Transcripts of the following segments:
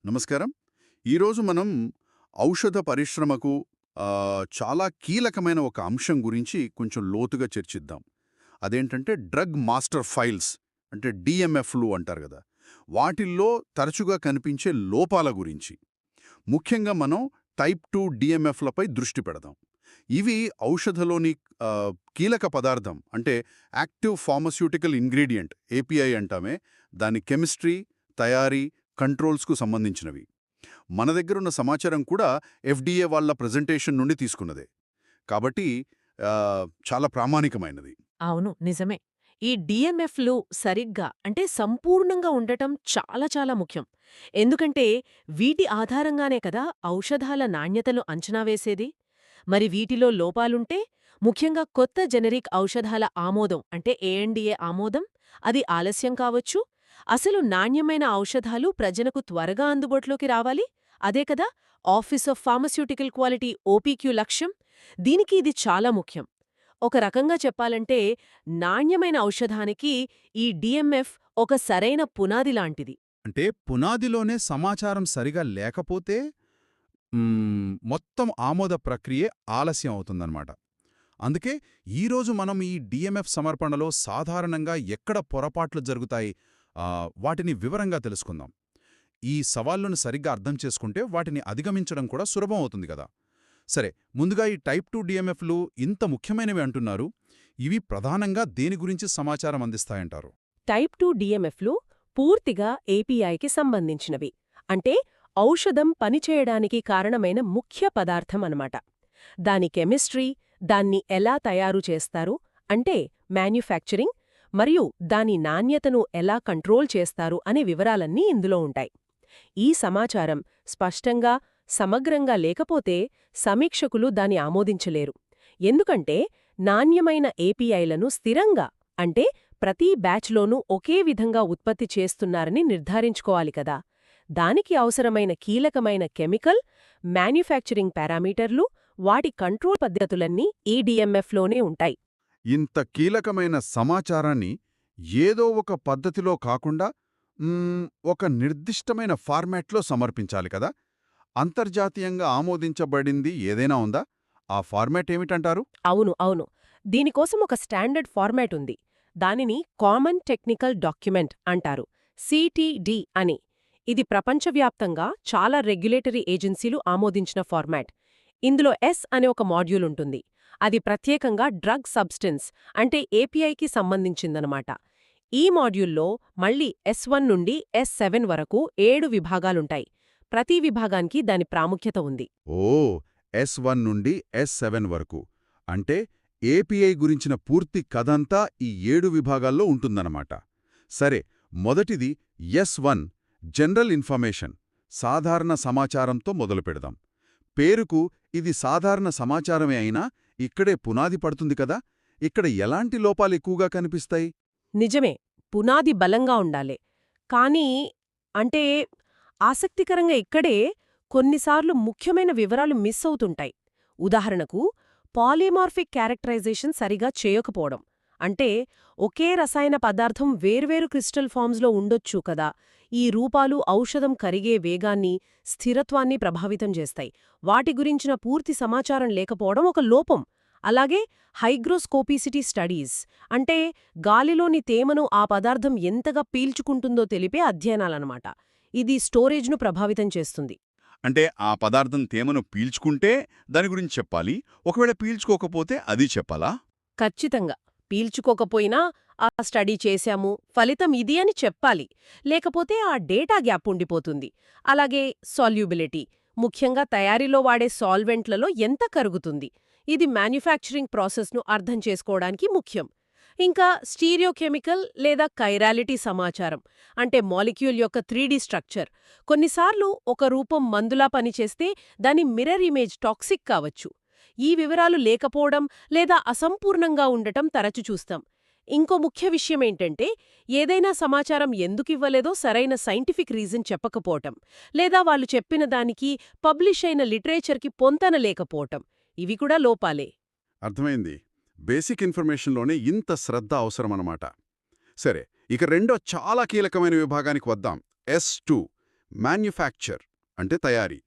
నమస్కారం. ఈరోజు మనం ఔషధ పరిశ్రమకు చాలా కీలకమైన ఒక అంశం గురించి కొంచెం లోతుగా చర్చిద్దాం. అదేంటంటే డ్రగ్ మాస్టర్ ఫైల్స్ అంటే డిఎంఎఫ్లు అంటారు కదా. వాటిల్లో తరచుగా కనిపించే లోపాల గురించి. ముఖ్యంగా మనం టైప్ 2 డిఎంఎఫ్లపై దృష్టి పెడదాం. ఇవి ఔషధలోని కీలక పదార్థం అంటే యాక్టివ్ ఫార్మస్యూటికల్ ఇంగ్రీడియంట్ ఏపీఐ అంటామే. దాని కెమిస్ట్రీ, తయారీ, కంట్రోల్స్కు సంబంధించినవి. మన దగ్గరున్న సమాచారం కూడా ఎఫ్డీఏ వాళ్ళ ప్రెజెంటేషన్ నుండి తీసుకున్నదే. కాబట్టి చాలా ప్రామాణికమైనది. అవును, నిజమే. ఈ డీఎంఎఫ్‌లు సరిగ్గా అంటే సంపూర్ణంగా ఉండటం చాలా చాలా ముఖ్యం. ఎందుకంటే వీటి ఆధారంగానే కదా ఔషధాల నాణ్యతను అంచనా వేసేది. మరి వీటిలో లోపాలుంటే, ముఖ్యంగా కొత్త జెనరిక్ ఔషధాల ఆమోదం అంటే ఏఎన్డీఏ ఆమోదం, అది ఆలస్యం కావచ్చు. అసలు నాణ్యమైన ఔషధాలు ప్రజలకు త్వరగా అందుబాటులోకి రావాలి. అదే కదా office of pharmaceutical quality OPQ లక్ష్యం. దీనికి ఇది చాలా ముఖ్యం. ఒక రకంగా చెప్పాలంటే నాణ్యమైన ఔషధానికి ఈ డిఎంఎఫ్ ఒక సరైన పునాది లాంటిది. అంటే పునాదిలోనే సమాచారం సరిగా లేకపోతే మొత్తం ఆమోద ప్రక్రియే ఆలస్యం అవుతుందన్నమాట. అందుకే ఈరోజు మనం ఈ డిఎంఎఫ్ సమర్పణలో సాధారణంగా ఎక్కడ పొరపాట్లు జరుగుతాయి, వాటిని వివరంగా తెలుసుకుందాం. ఈ సవాళ్లను సరిగ్గా అర్థం చేసుకుంటే వాటిని అధిగమించడం కూడా సులభం అవుతుంది కదా. సరే, ముందుగా ఈ టైప్ 2 డిఎంఎఫ్లు ఇంత ముఖ్యమైనవి అంటున్నారు. ఇవి ప్రధానంగా దేని గురించి సమాచారం అందిస్తాయంటారు? టైప్ 2 డిఎంఎఫ్లు పూర్తిగా ఏపీఐకి సంబంధించినవి. అంటే ఔషధం పనిచేయడానికి కారణమైన ముఖ్య పదార్థం అన్నమాట. దాని కెమిస్ట్రీ, దాన్ని ఎలా తయారు చేస్తారు అంటే మ్యాన్యుఫ్యాక్చరింగ్, మరియు దాని నాణ్యతను ఎలా కంట్రోల్ చేస్తారు అనే వివరాలన్నీ ఇందులో ఉంటాయి. ఈ సమాచారం స్పష్టంగా, సమగ్రంగా లేకపోతే సమీక్షకులు దాన్ని ఆమోదించలేరు. ఎందుకంటే నాణ్యమైన ఏపీఐలను స్థిరంగా అంటే ప్రతి బ్యాచ్లోనూ ఒకే విధంగా ఉత్పత్తి చేస్తున్నారని నిర్ధారించుకోవాలి కదా. దానికి అవసరమైన కీలకమైన కెమికల్, మ్యాన్యుఫ్యాక్చరింగ్ పారామీటర్లు, వాటి కంట్రోల్ పద్ధతులన్నీ ఈ డిఎంఎఫ్లోనే ఉంటాయి. ఇంత కీలకమైన సమాచారాన్ని ఏదో ఒక పద్ధతిలో కాకుండా ఒక నిర్దిష్టమైన ఫార్మాట్లో సమర్పించాలి కదా. అంతర్జాతీయంగా ఆమోదించబడింది ఏదైనా ఉందా? ఆ ఫార్మాట్ ఏమిటంటారు? అవును, అవును. దీనికోసం ఒక స్టాండర్డ్ ఫార్మాట్ ఉంది. దానిని కామన్ టెక్నికల్ డాక్యుమెంట్ అంటారు, సిటిడి అని. ఇది ప్రపంచవ్యాప్తంగా చాలా రెగ్యులేటరీ ఏజెన్సీలు ఆమోదించిన ఫార్మాట్. ఇందులో ఎస్ అనే ఒక మాడ్యూల్ ఉంటుంది. అది ప్రత్యేకంగా డ్రగ్ సబ్స్టెన్స్ అంటే ఏపీఐకి సంబంధించిందనమాట. ఈ మాడ్యూల్లో మళ్ళీ S1 నుండి S7 వరకు 7 విభాగాలుంటాయి. ప్రతి విభాగానికి దాని ప్రాముఖ్యత ఉంది. ఓ, S1 నుండి S7 వరకు అంటే ఏపీఐ గురించిన పూర్తి కథంతా ఈ 7 విభాగాల్లో ఉంటుందన్నమాట. సరే, మొదటిది S1 జనరల్ ఇన్ఫర్మేషన్, సాధారణ సమాచారంతో మొదలుపెడదాం. పేరుకు ఇది సాధారణ సమాచారమే అయినా ఇక్కడే పునాది పడుతుంది కదా. ఇక్కడ ఎలాంటి లోపాలు ఎక్కువగా కనిపిస్తాయి? నిజమే, పునాది బలంగా ఉండాలే. కానీ అంటే ఆసక్తికరంగా ఇక్కడే కొన్నిసార్లు ముఖ్యమైన వివరాలు మిస్ అవుతుంటాయి. ఉదాహరణకు పాలిమార్ఫిక్ క్యారెక్టరైజేషన్ సరిగా చేయకపోవడం. అంటే ఒకే రసాయన పదార్థం వేర్వేరు క్రిస్టల్ ఫామ్స్లో ఉండొచ్చు కదా. ఈ రూపాలు ఔషధం కరిగే వేగాన్ని, స్థిరత్వాన్ని ప్రభావితం చేస్తాయి. వాటి గురించిన పూర్తి సమాచారం లేకపోవడం ఒక లోపం. అలాగే హైగ్రోస్కోపిసిటీ స్టడీస్ అంటే గాలిలోని తేమను ఆ పదార్థం ఎంతగా పీల్చుకుంటుందో తెలిపే అధ్యయనాలన్నమాట. ఇది స్టోరేజ్ను ప్రభావితం చేస్తుంది. అంటే ఆ పదార్థం తేమను పీల్చుకుంటే దాని గురించి చెప్పాలి, ఒకవేళ పీల్చుకోకపోతే అది చెప్పాలా? ఖచ్చితంగా. పీల్చుకోకపోయినా ఆ స్టడీ చేశాము, ఫలితం ఇది అని చెప్పాలి. లేకపోతే ఆ డేటా గ్యాప్ ఉండిపోతుంది. అలాగే సాల్యుబిలిటీ, ముఖ్యంగా తయారీలో వాడే సాల్వెంట్లలో ఎంత కరుగుతుంది, ఇది మ్యాన్యుఫ్యాక్చరింగ్ ప్రాసెస్ను అర్థం చేసుకోవడానికి ముఖ్యం. ఇంకా స్టీరియోకెమికల్ లేదా కైరాలిటీ సమాచారం అంటే మాలిక్యూల్ యొక్క 3D స్ట్రక్చర్. కొన్నిసార్లు ఒక రూపం మందులా పనిచేస్తే దాని మిర్రర్ ఇమేజ్ టాక్సిక్ కావచ్చు. ఈ వివరాలు లేకపోవడం లేదా అసంపూర్ణంగా ఉండటం తరచు చూస్తాం. ఇంకో ముఖ్య విషయమేంటంటే ఏదైనా సమాచారం ఎందుకివ్వలేదో సరైన సైంటిఫిక్ రీజన్ చెప్పకపోవటం, లేదా వాళ్ళు చెప్పిన దానికి పబ్లిష్ అయిన లిటరేచర్కి పొంతన లేకపోవటం. ఇవి కూడా లోపాలే. అర్థమైంది. బేసిక్ ఇన్ఫర్మేషన్లోనే ఇంత శ్రద్ధ అవసరమన్నమాట. సరే, ఇక రెండో చాలా కీలకమైన విభాగానికి వద్దాం. S2 మ్యాన్యుఫ్యాక్చర్ అంటే తయారీ.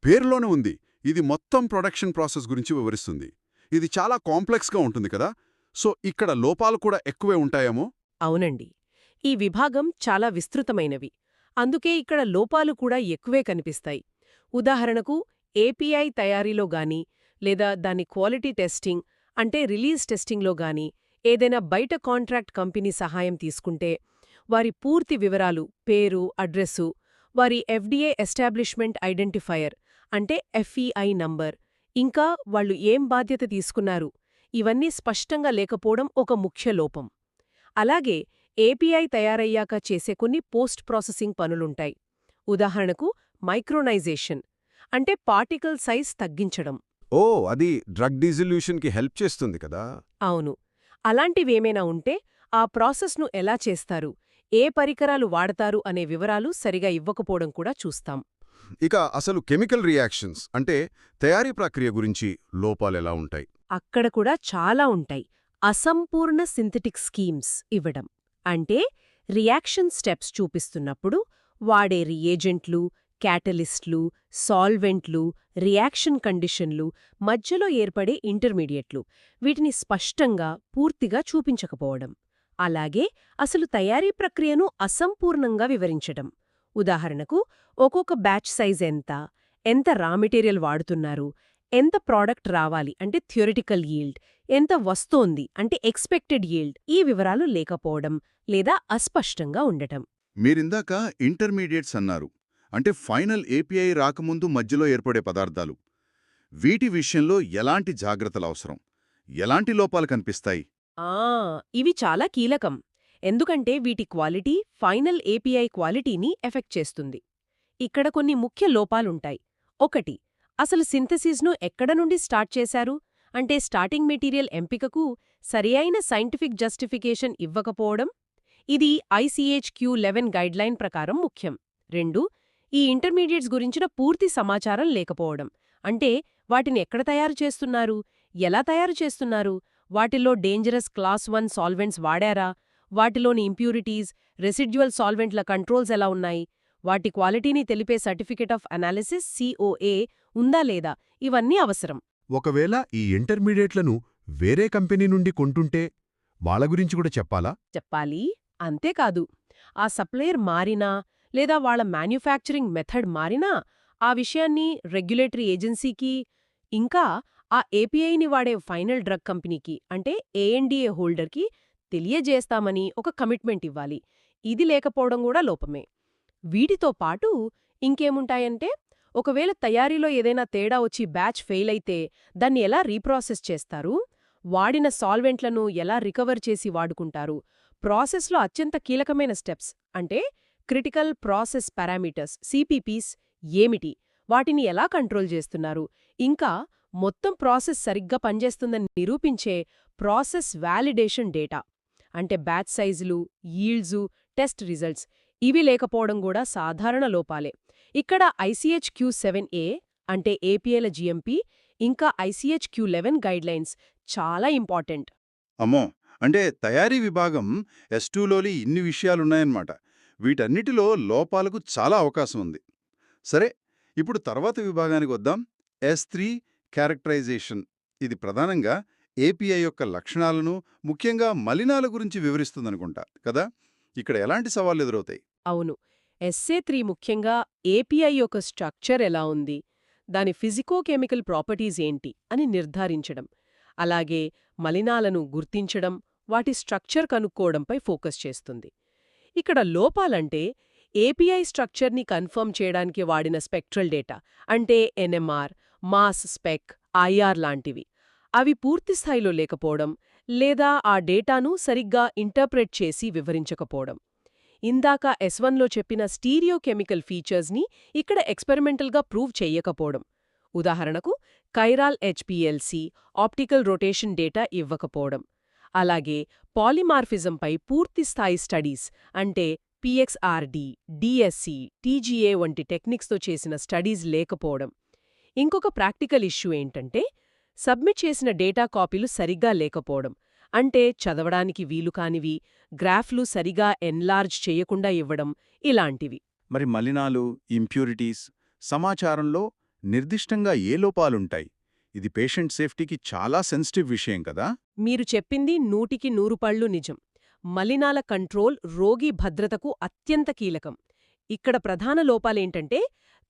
పేరులోనే ఉంది, ఇది మొత్తం ప్రొడక్షన్ ప్రాసెస్ గురించి వివరిస్తుంది. ఇది చాలా కాంప్లెక్స్గా ఉంటుంది కదా, సో ఇక్కడ లోపాలు కూడా ఎక్కువే ఉంటాయేమో. అవునండి. ఈ విభాగం చాలా విస్తృతమైనవి. అందుకే ఇక్కడ లోపాలు కూడా ఎక్కువే కనిపిస్తాయి. ఉదాహరణకు ఏపీఐ తయారీలో గాని, లేదా దాని క్వాలిటీ టెస్టింగ్ అంటే రిలీజ్ టెస్టింగ్లో గాని ఏదైనా బయట కాంట్రాక్ట్ కంపెనీ సహాయం తీసుకుంటే వారి పూర్తి వివరాలు, పేరు, అడ్రస్సు, వారి ఎఫ్డీఏ ఎస్టాబ్లిష్మెంట్ ఐడెంటిఫైయర్ అంటే ఎఫ్ఈఐ నంబర్, ఇంకా వాళ్ళు ఏం బాధ్యత తీసుకున్నారు, ఇవన్నీ స్పష్టంగా లేకపోవడం ఒక ముఖ్య లోపం. అలాగే ఏపీఐ తయారయ్యాక చేసే కొన్ని పోస్ట్ ప్రాసెసింగ్ పనులుంటాయి. ఉదాహరణకు మైక్రోనైజేషన్ అంటే పార్టికల్ సైజ్ తగ్గించడం. ఓ, అది డ్రగ్ డిజల్యూషన్కి హెల్ప్ చేస్తుంది కదా. అవును. అలాంటివేమైనా ఉంటే ఆ ప్రాసెస్ను ఎలా చేస్తారు, ఏ పరికరాలు వాడతారు అనే వివరాలు సరిగా ఇవ్వకపోవడం కూడా చూస్తాం. ఇక అసలు కెమికల్ రియాక్షన్స్ అంటే తయారీ ప్రక్రియ గురించి లోపాలెలా ఉంటాయి? అక్కడ కూడా చాలా ఉంటాయి. అసంపూర్ణ సింథటిక్ స్కీమ్స్ ఇవ్వడం అంటే రియాక్షన్ స్టెప్స్ చూపిస్తున్నప్పుడు వాడే రియేజెంట్లు, క్యాటలిస్ట్లు, సాల్వెంట్లు, రియాక్షన్ కండిషన్లు, మధ్యలో ఏర్పడే ఇంటర్మీడియట్లు, వీటిని స్పష్టంగా పూర్తిగా చూపించకపోవడం. అలాగే అసలు తయారీ ప్రక్రియను అసంపూర్ణంగా వివరించడం. ఉదాహరణకు ఒక్కొక్క బ్యాచ్ సైజ్ ఎంత రా మెటీరియల్ వాడుతున్నారు, ఎంత ప్రోడక్ట్ రావాలి అంటే థియరిటికల్ యీల్డ్, ఎంత వస్తోంది అంటే ఎక్స్పెక్టెడ్ యీల్డ్, ఈ వివరాలు లేకపోవడం లేదా అస్పష్టంగా ఉండటం. మీరిందాక ఇంటర్మీడియట్స్ అన్నారు, అంటే ఫైనల్ ఏపీఐ రాకముందు మధ్యలో ఏర్పడే పదార్థాలు. వీటి విషయంలో ఎలాంటి జాగ్రత్తలు అవసరం, ఎలాంటి లోపాలు కనిపిస్తాయి? ఇవి చాలా కీలకం. ఎందుకంటే వీటి క్వాలిటీ ఫైనల్ ఏపీఐ క్వాలిటీని ఎఫెక్ట్ చేస్తుంది. ఇక్కడ కొన్ని ముఖ్య లోపాలుంటాయి. 1. అసలు సింథసిస్ను ఎక్కడ నుండి స్టార్ట్ చేశారు అంటే స్టార్టింగ్ మెటీరియల్ ఎంపికకు సరియైన సైంటిఫిక్ జస్టిఫికేషన్ ఇవ్వకపోవడం. ఇది ICH-Q11 గైడ్లైన్ ప్రకారం ముఖ్యం. 2. ఈ ఇంటర్మీడియట్స్ గురించిన పూర్తి సమాచారం లేకపోవడం. అంటే వాటిని ఎక్కడ తయారు చేస్తున్నారు, ఎలా తయారు చేస్తున్నారు, వాటిల్లో డేంజరస్ క్లాస్ 1 సాల్వెంట్స్ వాడారా, వాటిలోని ఇంప్యూరిటీస్, రెసిడ్యువల్ సాల్వెంట్ల కంట్రోల్స్ ఎలా ఉన్నాయి, వాటి క్వాలిటీని తెలిపే సర్టిఫికేట్ ఆఫ్ అనాలిసిస్ COA ఉందా లేదా, ఇవన్నీ అవసరం. ఒకవేళ ఈ ఇంటర్మీడియట్లను వేరే కంపెనీ నుండి కొంటుంటే వాళ్ళ గురించి కూడా చెప్పాలా? చెప్పాలి. అంతేకాదు, ఆ సప్లయర్ మారినా లేదా వాళ్ళ మ్యాన్యుఫ్యాక్చరింగ్ మెథడ్ మారినా ఆ విషయాన్ని రెగ్యులేటరీ ఏజెన్సీకి, ఇంకా ఆ ఏపీఐని వాడే ఫైనల్ డ్రగ్ కంపెనీకి అంటే ANDA హోల్డర్కి తెలియజేస్తామని ఒక కమిట్మెంట్ ఇవ్వాలి. ఇది లేకపోవడం కూడా లోపమే. వీటితో పాటు ఇంకేముంటాయంటే, ఒకవేళ తయారీలో ఏదైనా తేడా వచ్చి బ్యాచ్ ఫెయిల్ అయితే దాన్ని ఎలా రీప్రాసెస్ చేస్తారు, వాడిన సాల్వెంట్లను ఎలా రికవర్ చేసి వాడుకుంటారు, ప్రాసెస్లో అత్యంత కీలకమైన స్టెప్స్ అంటే క్రిటికల్ ప్రాసెస్ పారామీటర్స్ CPPs ఏమిటి, వాటిని ఎలా కంట్రోల్ చేస్తున్నారు, ఇంకా మొత్తం ప్రాసెస్ సరిగ్గా పనిచేస్తుందని నిరూపించే ప్రాసెస్ వ్యాలిడేషన్ డేటా అంటే బ్యాచ్ సైజులు, యీల్డ్సు, టెస్ట్ రిజల్ట్స్, ఇవి లేకపోవడం కూడా సాధారణ లోపాలే. ఇక్కడ ICH-Q7A అంటే ఏపీఐల GMP, ఇంకా ICH-Q11 గైడ్లైన్స్ చాలా ఇంపార్టెంట్. అమ్మో, అంటే తయారీ విభాగం S2లోని ఇన్ని విషయాలున్నాయన్నమాట. వీటన్నిటిలో లోపాలకు చాలా అవకాశం ఉంది. సరే, ఇప్పుడు తర్వాత విభాగానికి వద్దాం. S3 characterisation. ఇది ప్రధానంగా ఏపీఐ యొక్క లక్షణాలను, ముఖ్యంగా మలినాల గురించి వివరిస్తుందనుకుంటా కదా. ఇక్కడ ఎలాంటి సవాళ్లు ఎదురవుతాయి? అవును. SA3 ముఖ్యంగా ఏపీఐ యొక్క స్ట్రక్చర్ ఎలా ఉంది, దాని ఫిజికోకెమికల్ ప్రాపర్టీస్ ఏంటి అని నిర్ధారించడం, అలాగే మలినాలను గుర్తించడం, వాటి స్ట్రక్చర్ కనుక్కోవడంపై ఫోకస్ చేస్తుంది. ఇక్కడ లోపాలంటే ఏపీఐ స్ట్రక్చర్ని కన్ఫర్మ్ చేయడానికి వాడిన స్పెక్ట్రల్ డేటా అంటే NMR, మాస్ స్పెక్, IR లాంటివి, అవి పూర్తిస్థాయిలో లేకపోవడం లేదా ఆ డేటాను సరిగ్గా ఇంటర్ప్రెట్ చేసి వివరించకపోవడం. ఇందాక S1లో చెప్పిన స్టీరియోకెమికల్ ఫీచర్స్ని ఇక్కడ ఎక్స్పెరిమెంటల్గా ప్రూవ్ చెయ్యకపోవడం. ఉదాహరణకు chiral HPLC, optical rotation data ఇవ్వకపోవడం. అలాగే పాలిమార్ఫిజంపై పూర్తిస్థాయి స్టడీస్ అంటే PXRD, DSC, TGA వంటి టెక్నిక్స్తో చేసిన స్టడీస్ లేకపోవడం. ఇంకొక ప్రాక్టికల్ ఇష్యూ ఏంటంటే సబ్మిట్ చేసిన డేటా కాపీలు సరిగ్గా లేకపోవడం, అంటే చదవడానికి వీలుకానివి, గ్రాఫ్లు సరిగా ఎన్లార్జ్ చేయకుండా ఇవ్వడం, ఇలాంటివి. మరి మలినాలు, ఇంప్యూరిటీస్, సమాచారంలో నిర్దిష్టంగా ఏ లోపాలుంటాయి? ఇది పేషెంట్ సేఫ్టీకి చాలా సెన్సిటివ్ విషయం కదా? మీరు చెప్పింది 100% నిజం. మలినాల కంట్రోల్ రోగి భద్రతకు అత్యంత కీలకం. ఇక్కడ ప్రధాన లోపాలేంటంటే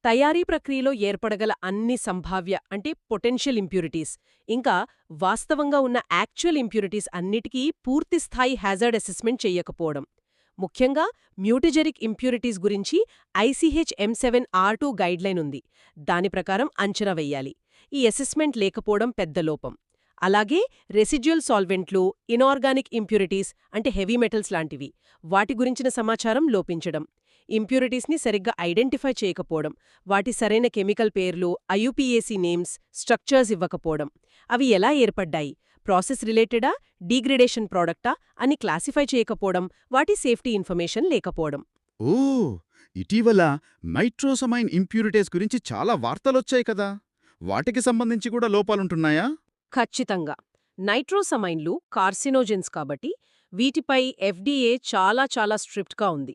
తయారీ ప్రక్రియలో ఏర్పడగల అన్ని సంభావ్య పొటెన్షియల్ ఇంప్యూరిటీస్, ఇంకా వాస్తవంగా ఉన్న యాక్చువల్ ఇంప్యూరిటీస్ అన్నిటికీ పూర్తిస్థాయి హ్యాజర్డ్ అసెస్మెంట్ చెయ్యకపోవడం. ముఖ్యంగా మ్యూటజెరిక్ ఇంప్యూరిటీస్ గురించి ICH M7R2 గైడ్లైన్ ఉంది. దాని ప్రకారం అంచనా వెయ్యాలి. ఈ అసెస్మెంట్ లేకపోవడం పెద్ద లోపం. అలాగే రెసిడ్యుయల్ సాల్వెంట్లు, ఇనార్గానిక్ ఇంప్యూరిటీస్ హెవీ మెటల్స్ లాంటివి, వాటి గురించిన సమాచారం లోపించడం, ఇంప్యూరిటీస్ని సరిగ్గా ఐడెంటిఫై చేయకపోవడం, వాటి సరైన కెమికల్ పేర్లు, IUPAC నేమ్స్, స్ట్రక్చర్స్ ఇవ్వకపోవడం, అవి ఎలా ఏర్పడ్డాయి, ప్రాసెస్ రిలేటెడా, డీగ్రేడేషన్ ప్రోడక్టా అని క్లాసిఫై చేయకపోవడం, వాటి సేఫ్టీ ఇన్ఫర్మేషన్ లేకపోవడం. ఓ, ఇటీవల నైట్రోసమైన్ ఇంప్యూరిటీస్ గురించి చాలా వార్తలొచ్చాయి కదా, వాటికి సంబంధించి కూడా లోపాలుంటున్నాయా? ఖచ్చితంగా. నైట్రోసమైన్లు కార్సినోజెన్స్ కాబట్టి వీటిపై FDA చాలా స్ట్రిక్ట్గా ఉంది.